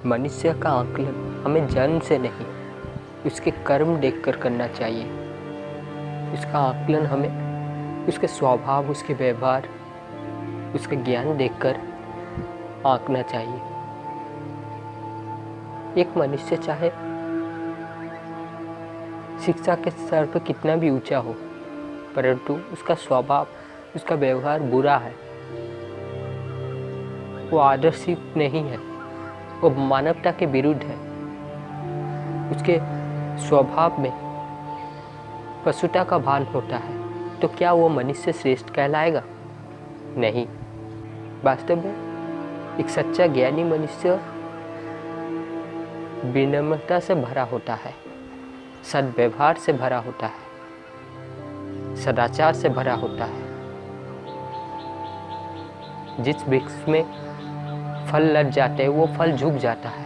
मनुष्य का आकलन हमें जन्म से नहीं, उसके कर्म देखकर करना चाहिए। उसका आकलन हमें उसके स्वभाव, उसके व्यवहार, उसका ज्ञान देखकर आंकना चाहिए। एक मनुष्य चाहे शिक्षा के स्तर पर कितना भी ऊंचा हो, परंतु उसका स्वभाव, उसका व्यवहार बुरा है, वो आदर्शिक नहीं है, वो मानवता के विरुद्ध है, उसके स्वभाव में पशुता का भान होता है, तो क्या वो मनुष्य श्रेष्ठ कहलाएगा? नहीं। वास्तव में एक सच्चा ज्ञानी मनुष्य विनम्रता से भरा होता है, सद्व्यवहार से भरा होता है, सदाचार से भरा होता है। जिस वृक्ष में फल लग जाते हैं वो फल झुक जाता है।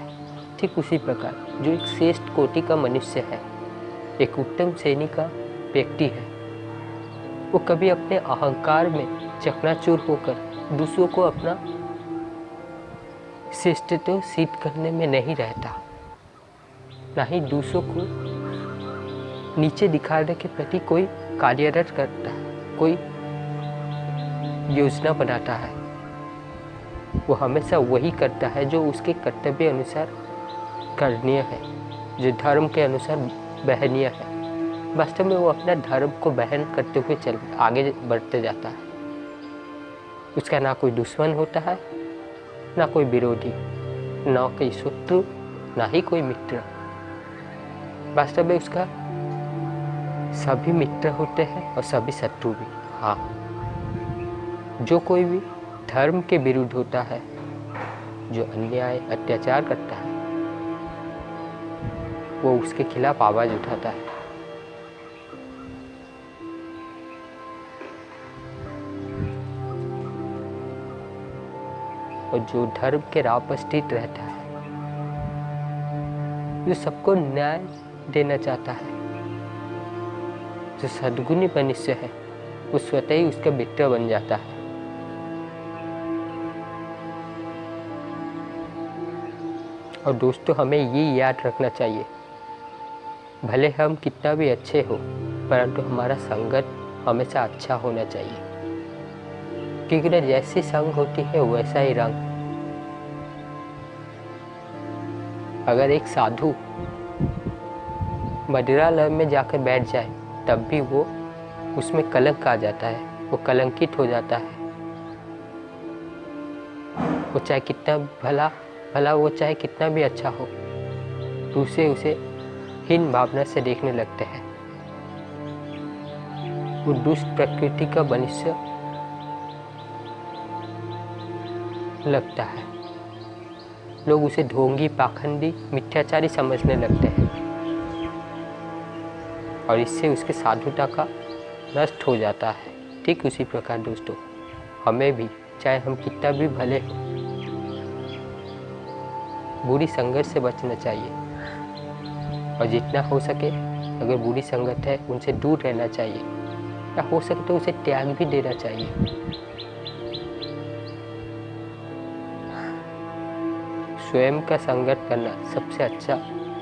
ठीक उसी प्रकार जो एक श्रेष्ठ कोटि का मनुष्य है, एक उत्तम श्रेणी का व्यक्ति है, वो कभी अपने अहंकार में चकनाचूर होकर दूसरों को अपना श्रेष्ठत्व सिद्ध करने में नहीं रहता, ना ही दूसरों को नीचे दिखाने के प्रति कोई कार्यरत करता है, कोई योजना बनाता है। वो हमेशा वही करता है जो उसके कर्तव्य अनुसार करणीय है, जो धर्म के अनुसार बहनीय है। वास्तव में वो अपना धर्म को बहन करते हुए आगे बढ़ते जाता है। उसका ना कोई दुश्मन होता है, ना कोई विरोधी, ना कोई शत्रु, ना ही कोई मित्र। वास्तव में उसका सभी मित्र होते हैं और सभी शत्रु भी। हाँ, जो कोई भी धर्म के विरुद्ध होता है, जो अन्याय अत्याचार करता है, वो उसके खिलाफ आवाज उठाता है। और जो धर्म के राह पर स्थित रहता है, जो सबको न्याय देना चाहता है, जो सद्गुणी मनुष्य है, वो स्वतः ही उसका मित्र बन जाता है। और दोस्तों, हमें ये याद रखना चाहिए, भले हम कितना भी अच्छे हो, परंतु हमारा संगत हमेशा अच्छा होना चाहिए, क्योंकि ना जैसी संग होती है वैसा ही रंग। अगर एक साधु मदिरालय में जाकर बैठ जाए, तब भी वो उसमें कलंक आ जाता है, वो कलंकित हो जाता है। वो चाहे कितना भला वो चाहे कितना भी अच्छा हो, दूसरे उसे हीन भावना से देखने लगते हैं। वो दुष्ट प्रकृति का मनुष्य लगता है। लोग उसे ढोंगी, पाखंडी, मिथ्याचारी समझने लगते हैं और इससे उसके साधुता का नष्ट हो जाता है। ठीक उसी प्रकार दोस्तों, हमें भी चाहे हम कितना भी भले हो, बुरी संगत से बचना चाहिए और जितना हो सके अगर बुरी संगत है उनसे दूर रहना चाहिए, या हो सके तो उसे त्याग भी देना चाहिए। स्वयं का संगत करना सबसे अच्छा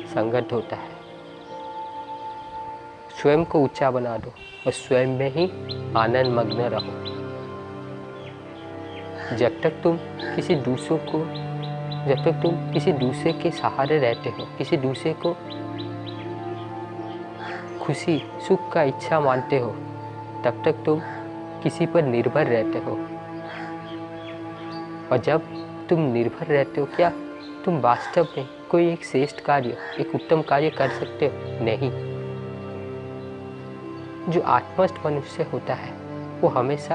संगत होता है। स्वयं को ऊंचा बना दो और स्वयं में ही आनंद मग्न रहो। जब तक तुम किसी दूसरे के सहारे रहते हो, किसी दूसरे को खुशी सुख का इच्छा मानते हो, तब तक तुम किसी पर निर्भर रहते हो। और जब तुम निर्भर रहते हो, क्या तुम वास्तव में कोई एक श्रेष्ठ कार्य, एक उत्तम कार्य कर सकते हो? नहीं। जो आत्मस्थ मनुष्य होता है वो हमेशा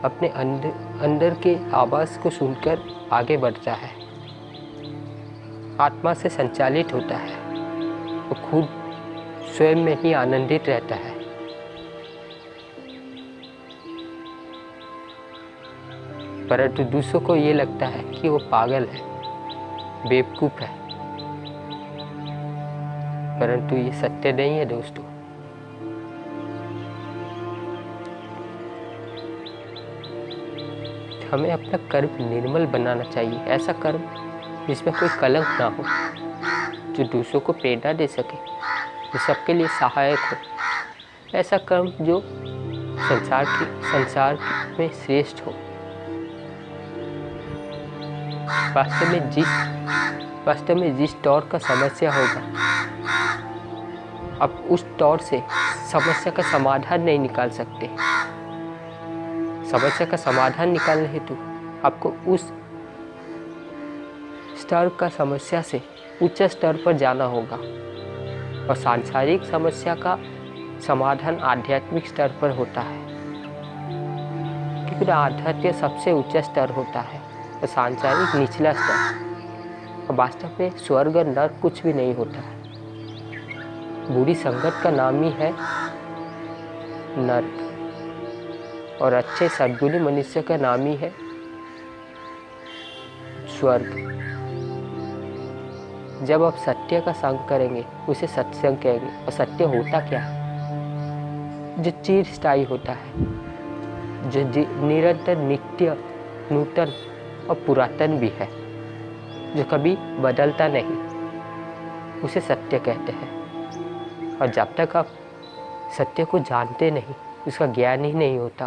अपने अंदर के आवाज को सुनकर आगे बढ़ता है, आत्मा से संचालित होता है, वो खुद स्वयं में ही आनंदित रहता है। परंतु दूसरों को ये लगता है कि वो पागल है, बेवकूफ है, परंतु ये सत्य नहीं है दोस्तों। हमें अपना कर्म निर्मल बनाना चाहिए, ऐसा कर्म जिसमें कोई कलंक ना हो, जो दूसरों को प्रेरणा दे सके, जो सबके लिए सहायक हो, ऐसा कर्म जो संसार में श्रेष्ठ हो। वास्तव में जिस दौर का समस्या होगा, आप उस दौर से समस्या का समाधान नहीं निकाल सकते। समस्या का समाधान निकालने हेतु आपको उस स्तर का समस्या से उच्च स्तर पर जाना होगा, और सांसारिक समस्या का समाधान आध्यात्मिक स्तर पर होता है, क्योंकि आध्यात्मिक सबसे उच्च स्तर होता है और सांसारिक निचला स्तर। और वास्तव में स्वर्ग और नर्क कुछ भी नहीं होता है। बुरी संगत का नाम ही है नर्क, और अच्छे सद्गुणी मनुष्य का नाम ही है स्वर्ग। जब आप सत्य का संग करेंगे, उसे सत्संग कहेंगे। और सत्य होता क्या है? जो चिरस्थायी होता है, जो निरंतर, नित्य, नूतन और पुरातन भी है, जो कभी बदलता नहीं, उसे सत्य कहते हैं। और जब तक आप सत्य को जानते नहीं, उसका ज्ञान ही नहीं होता,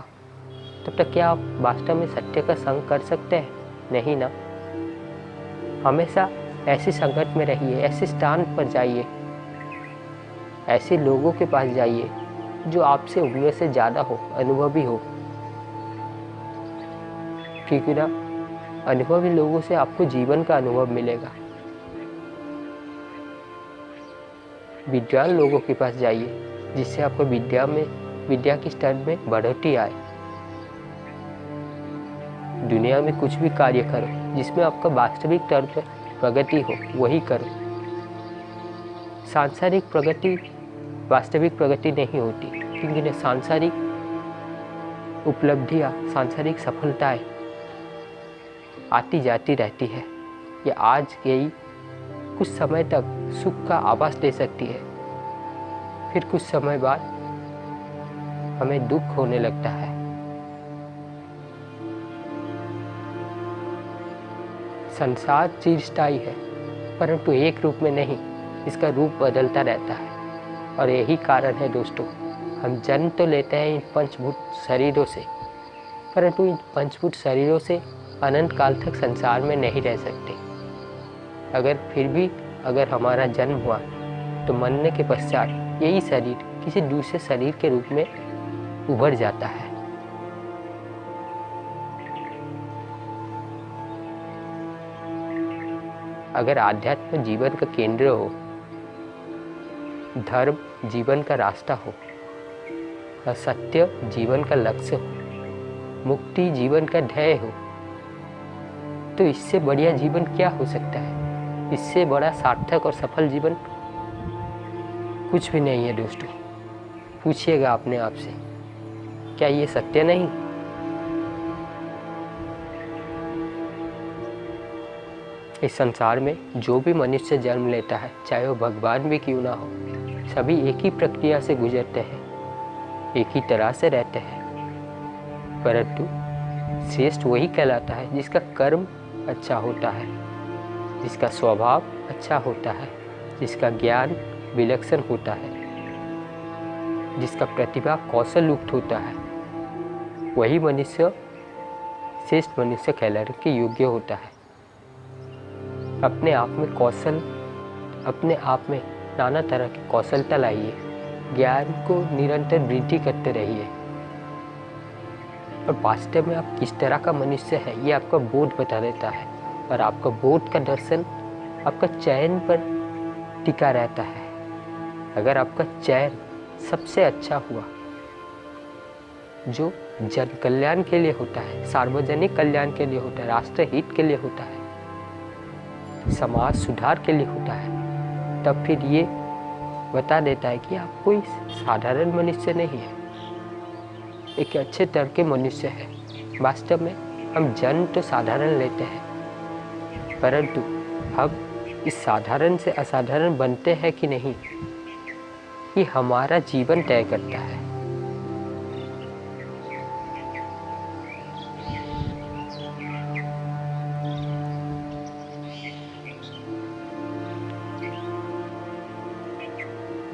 तब तक क्या आप वास्तव में सत्य का संग कर सकते हैं? नहीं ना। हमेशा ऐसी संगत में रहिए, ऐसे स्थान पर जाइए, ऐसे लोगों के पास जाइए जो आपसे उम्र से ज़्यादा हो, अनुभवी हो, क्योंकि ना अनुभवी लोगों से आपको जीवन का अनुभव मिलेगा। विद्वान लोगों के पास जाइए, जिससे आपको विद्या की स्तर में बढ़ोतरी आए। दुनिया में कुछ भी कार्य करो जिसमें आपका वास्तविक स्तर पर प्रगति हो, वही करो। सांसारिक प्रगति वास्तविक प्रगति नहीं होती, क्योंकि सांसारिक उपलब्धियाँ, सांसारिक सफलताएं आती जाती रहती है। ये आज गई, कुछ समय तक सुख का आभास दे सकती है, फिर कुछ समय बाद हमें दुख होने लगता है। संसार चिरस्थायी है, परंतु एक रूप में नहीं, इसका रूप बदलता रहता है। और यही कारण है दोस्तों, हम जन्म तो लेते हैं इन पंचभूत शरीरों से, परंतु इन पंचभूत शरीरों से अनंत काल तक संसार में नहीं रह सकते। अगर हमारा जन्म हुआ, तो मरने के पश्चात यही शरीर किसी दूसरे शरीर के रूप में उभर जाता है। अगर आध्यात्म जीवन का केंद्र हो, धर्म जीवन का रास्ता हो, और सत्य जीवन का लक्ष्य हो, मुक्ति जीवन का ध्येय हो, तो इससे बढ़िया जीवन क्या हो सकता है? इससे बड़ा सार्थक और सफल जीवन कुछ भी नहीं है दोस्तों। पूछिएगा अपने आप से, क्या ये सत्य नहीं? इस संसार में जो भी मनुष्य जन्म लेता है, चाहे वो भगवान भी क्यों ना हो, सभी एक ही प्रक्रिया से गुजरते हैं, एक ही तरह से रहते हैं, परंतु श्रेष्ठ वही कहलाता है जिसका कर्म अच्छा होता है, जिसका स्वभाव अच्छा होता है, जिसका ज्ञान विलक्षण होता है, जिसका प्रतिभा कौशल युक्त होता है। वही मनुष्य श्रेष्ठ मनुष्य कहलाने के योग्य होता है। अपने आप में नाना तरह की कौशलता लाइए, ज्ञान को निरंतर वृद्धि करते रहिए, और वास्तव में आप किस तरह का मनुष्य है ये आपका बोध बता देता है। और आपका बोध का दर्शन आपका चयन पर टिका रहता है। अगर आपका चयन सबसे अच्छा हुआ, जो जन कल्याण के लिए होता है, सार्वजनिक कल्याण के लिए होता है, राष्ट्र हित के लिए होता है, समाज सुधार के लिए होता है, तब फिर ये बता देता है कि आप कोई साधारण मनुष्य नहीं है, एक अच्छे तरह के मनुष्य है। वास्तव में हम जन्म तो साधारण लेते हैं, परंतु हम इस साधारण से असाधारण बनते हैं कि नहीं, ये हमारा जीवन तय करता है।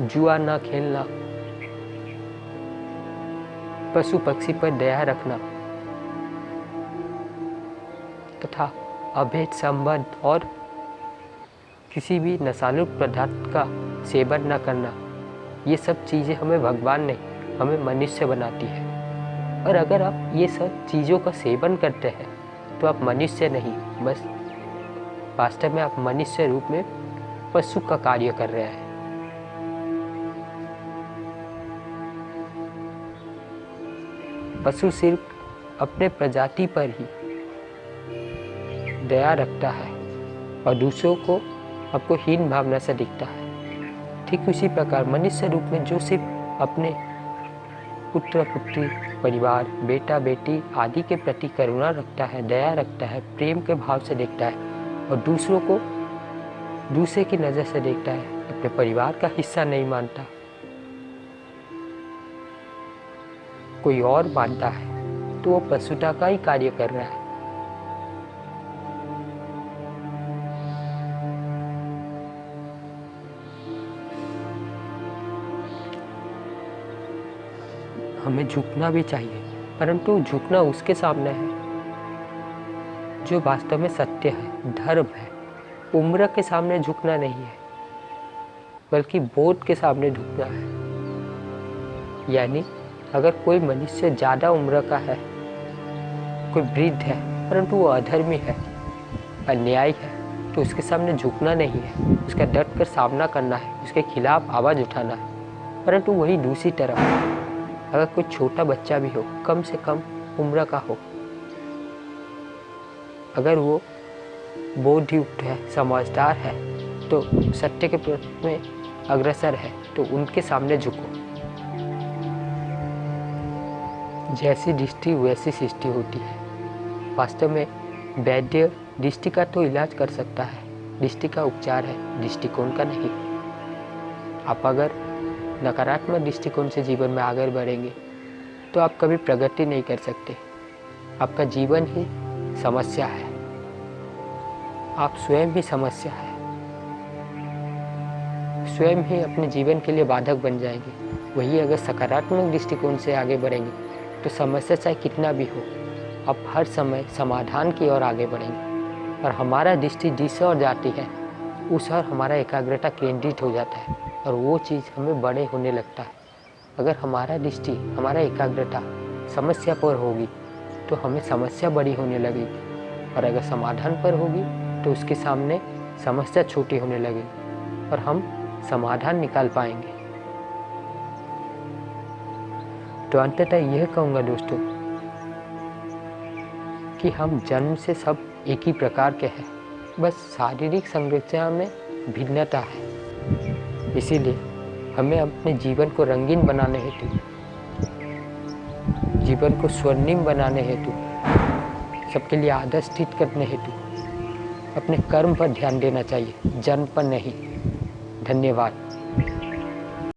जुआ ना खेलना, पशु पक्षी पर दया रखना तथा अवैध संबंध और किसी भी नशालु पदार्थ का सेवन न करना, ये सब चीज़ें हमें भगवान नहीं, हमें मनुष्य बनाती है। और अगर आप ये सब चीज़ों का सेवन करते हैं तो आप मनुष्य नहीं, बस वास्तव में आप मनुष्य रूप में पशु का कार्य कर रहे हैं। पशु सिर्फ अपने प्रजाति पर ही दया रखता है और दूसरों को आपको हीन भावना से दिखता है। ठीक उसी प्रकार मनुष्य रूप में जो सिर्फ अपने पुत्र पुत्री, परिवार, बेटा बेटी आदि के प्रति करुणा रखता है, दया रखता है, प्रेम के भाव से देखता है और दूसरों को दूसरे की नज़र से देखता है, अपने परिवार का हिस्सा नहीं मानता, कोई और मानता है, तो वो पशुता का ही कार्य कर रहा है। हमें झुकना भी चाहिए, परंतु झुकना उसके सामने है जो वास्तव में सत्य है, धर्म है। उम्र के सामने झुकना नहीं है, बल्कि बोध के सामने झुकना है। यानी अगर कोई मनुष्य ज़्यादा उम्र का है, कोई वृद्ध है, परंतु वो अधर्मी है, अन्यायी है, तो उसके सामने झुकना नहीं है, उसका डट कर सामना करना है, उसके खिलाफ आवाज़ उठाना है। परंतु वही दूसरी तरफ अगर कोई छोटा बच्चा भी हो, कम से कम उम्र का हो, अगर वो बोधयुक्त है, समझदार है, तो सत्य के प्रति में अग्रसर है, तो उनके सामने झुको। जैसी दृष्टि वैसी सृष्टि होती है। वास्तव में वैद्य दृष्टि का तो इलाज कर सकता है, दृष्टि का उपचार है, दृष्टिकोण का नहीं। आप अगर नकारात्मक दृष्टिकोण से जीवन में आगे बढ़ेंगे तो आप कभी प्रगति नहीं कर सकते। आपका जीवन ही समस्या है, आप स्वयं भी समस्या है, स्वयं ही अपने जीवन के लिए बाधक बन जाएंगे। वही अगर सकारात्मक दृष्टिकोण से आगे बढ़ेंगे तो समस्या चाहे कितना भी हो, आप हर समय समाधान की ओर आगे बढ़ेंगे। और हमारा दृष्टि जिस ओर जाती है उस ओर हमारा एकाग्रता केंद्रित हो जाता है और वो चीज़ हमें बड़े होने लगता है। अगर हमारा दृष्टि, हमारा एकाग्रता समस्या पर होगी तो हमें समस्या बड़ी होने लगेगी, और अगर समाधान पर होगी तो उसके सामने समस्या छोटी होने लगेगी और हम समाधान निकाल पाएंगे। तो अंततः यह कहूँगा दोस्तों कि हम जन्म से सब एक ही प्रकार के हैं, बस शारीरिक संरचना में भिन्नता है। इसीलिए हमें अपने जीवन को रंगीन बनाने हेतु, जीवन को स्वर्णिम बनाने हेतु, सबके लिए आदर्श स्थित करने हेतु अपने कर्म पर ध्यान देना चाहिए, जन्म पर नहीं। धन्यवाद।